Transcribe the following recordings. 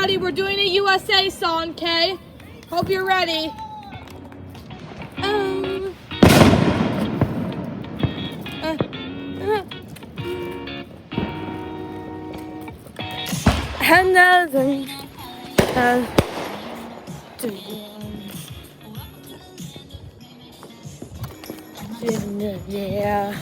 everybody, we're doing a USA song, okay? Hope you're ready. Another yeah.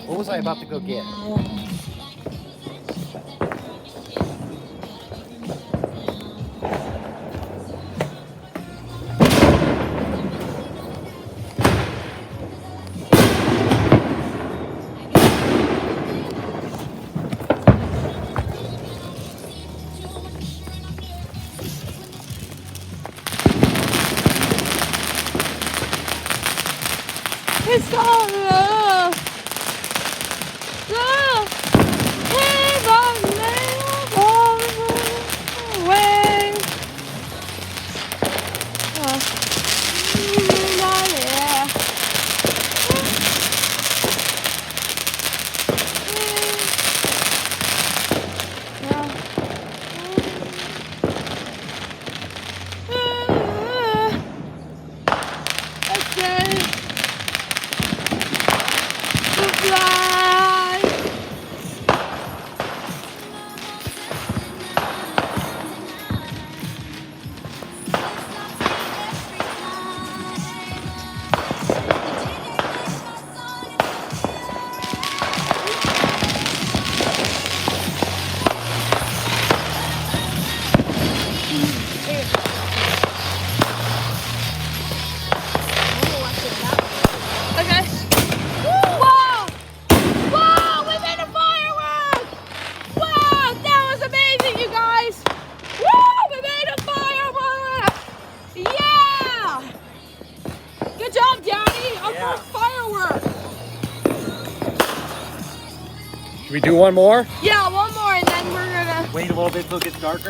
What was I about to go get? It's all love. Love. Hey, away. Should we do one more? Yeah, one more, and then we're gonna Wait a little bit till it gets darker?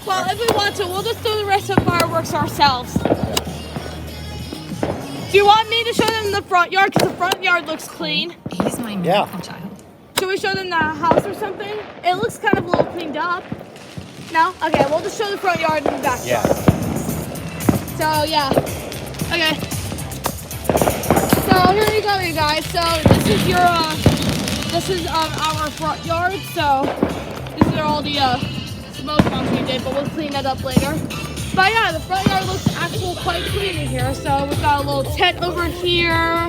Well, if we want to, we'll just do the rest of the fireworks ourselves. Do you want me to show them the front yard? Because the front yard looks clean. He's my miracle child. Should we show them the house or something? It looks kind of a little cleaned up. No? Okay, we'll just show the front yard and the back yard. So, yeah. Okay. So, here you go, you guys. So, this is our front yard. So, these are all the smoke bombs we did, but we'll clean that up later. But yeah, the front yard looks actually quite clean in here. So, we've got a little tent over here.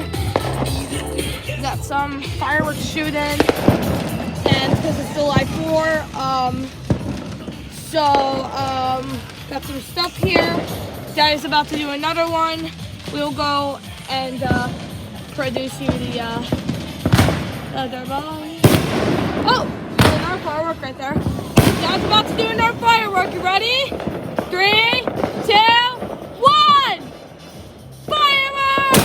Got some fireworks shooting, and because it's July 4, got some stuff here. Daddy's about to do another one. We'll go and produce you the other one. Oh, another firework right there. Dad's about to do another firework. You ready? 3, 2, 1. Firework!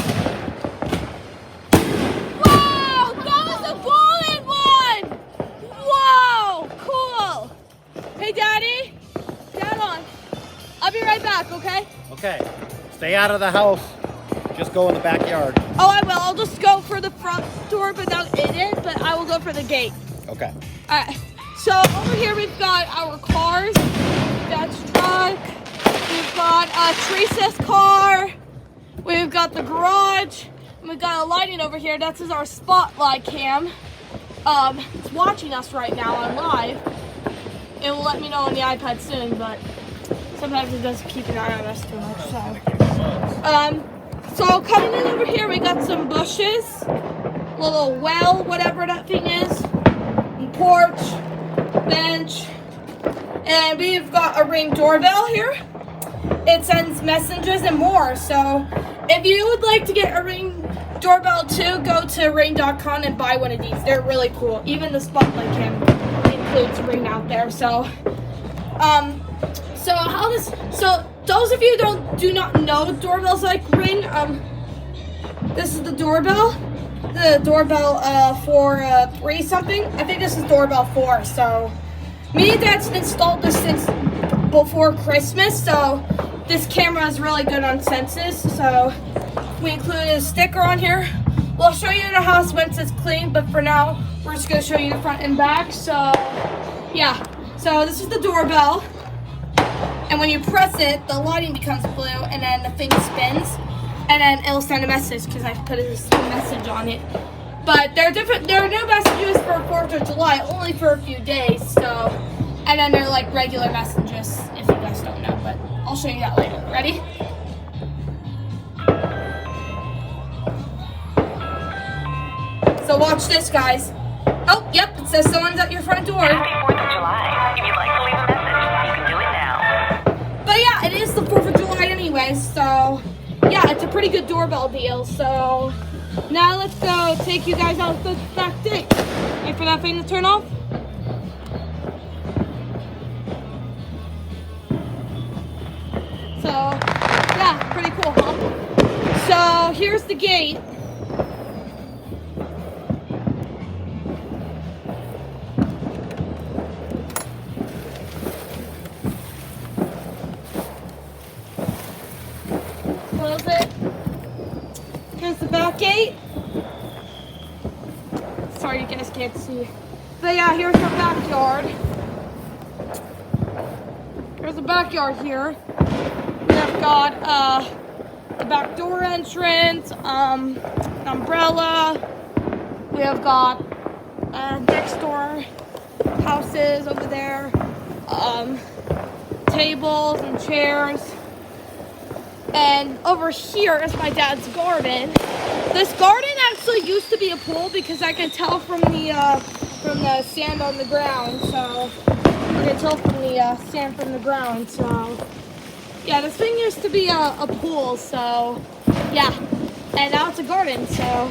Wow, that was a bullet one! Wow, cool. Hey, Daddy. Dad on. I'll be right back, okay? Okay. Stay out of the house. Just go in the backyard. Oh, I will. I'll just go for the front door, but not in it, but I will go for the gate. Okay. All right. So over here we've got our cars. Dad's truck. We've got Teresa's car. We've got the garage. And we've got a lighting over here. That's our spotlight cam. It's watching us right now on live. It will let me know on the iPad soon, but sometimes it doesn't keep an eye on us too much. So coming in over here, we got bushes, little well, whatever that thing is, and porch, bench, and we've got a Ring doorbell here. It sends messages and more. So if you would like to get a Ring doorbell too, go to ring.com and buy one of these. They're really cool. Even the Spotlight cam includes Ring out there. So so those of you do not know doorbells like Ring, this is the doorbell. The doorbell for 3 something. I think this is doorbell 4. So me and Dad's installed this since before Christmas. So this camera is really good on senses. So we included a sticker on here. We'll show you the house once it's clean, but for now we're just gonna show you the front and back. So yeah. So this is the doorbell. And when you press it, the lighting becomes blue, and then the thing spins, and then it'll send a message because I put a message on it. But there are no messages for 4th of July, only for a few days. So, and then they're like regular messages if you guys don't know. But I'll show you that later. Ready? So watch this, guys. Oh, yep, it says someone's at your front door. Happy 4th of July. If you'd like to leave a message, you can do it now. But yeah, it is the 4th of July anyway, so yeah, it's a pretty good doorbell deal. So now let's go take you guys out the back gate. Wait for that thing to turn off. So yeah, pretty cool, huh? So here's the gate. Close it. Here's the back gate. Sorry you guys can't see. But yeah, here's the backyard. Here's the backyard here. We have got the back door entrance, an umbrella. We have got next door houses over there, tables and chairs. And over here is my dad's garden. This garden actually used to be a pool because I can tell from the sand on the ground. So I can tell from the sand from the ground. So yeah, this thing used to be a pool. So yeah, and now it's a garden. So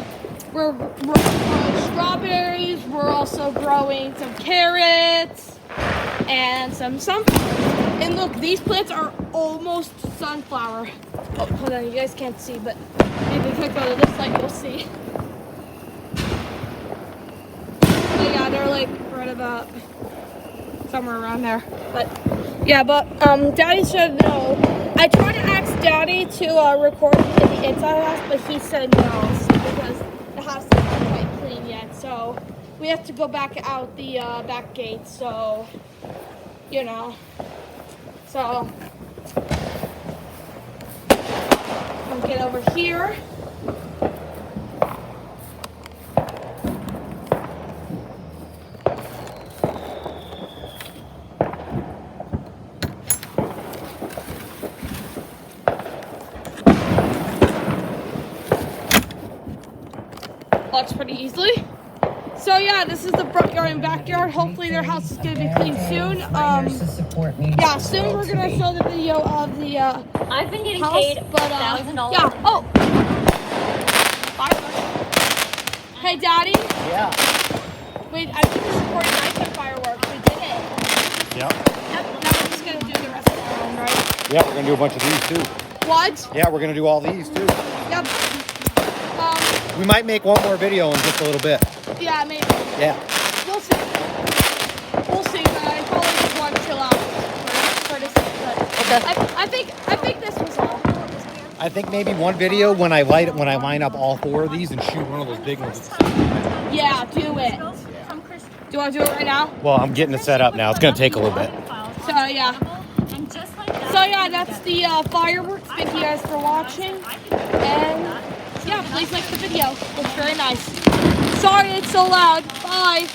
we're growing strawberries. We're also growing some carrots and some sunflowers. And look, these plants are almost sunflower. Oh, hold on, you guys can't see, but maybe if I go to this light, you'll see. But yeah, they're like right about somewhere around there. But yeah, Daddy said no. I tried to ask Daddy to record in the inside house, but he said no, because the house is not quite clean yet. So we have to go back out the back gate. So you know. So, let's get over here. Locks pretty easily. So yeah, this is the front yard and backyard. Hopefully their house is gonna be clean soon. Yeah, soon we're gonna show the video of the I've been getting house, paid but $1,000. yeah. Oh, fireworks. Hey, Daddy. Yeah. Wait, I think we're recording nights on fireworks. We did it. Yep. Now we're just gonna do the rest of the room, right? Yeah, we're gonna do a bunch of these too. What? Yeah, we're gonna do all these too. Yep. We might make one more video in just a little bit. Yeah, maybe. Yeah. We'll see. We'll see, but I probably just want to chill out for this. But Okay. I think this was all. I think maybe one video when I line up all 4 of these and shoot one of those big ones. Yeah, do it. Do you want to do it right now? Well, I'm getting it set up now. It's gonna take a little bit. So yeah. So yeah, that's the fireworks. Thank you guys for watching. And yeah, please like the video. It's very nice. Sorry it's so loud. Bye.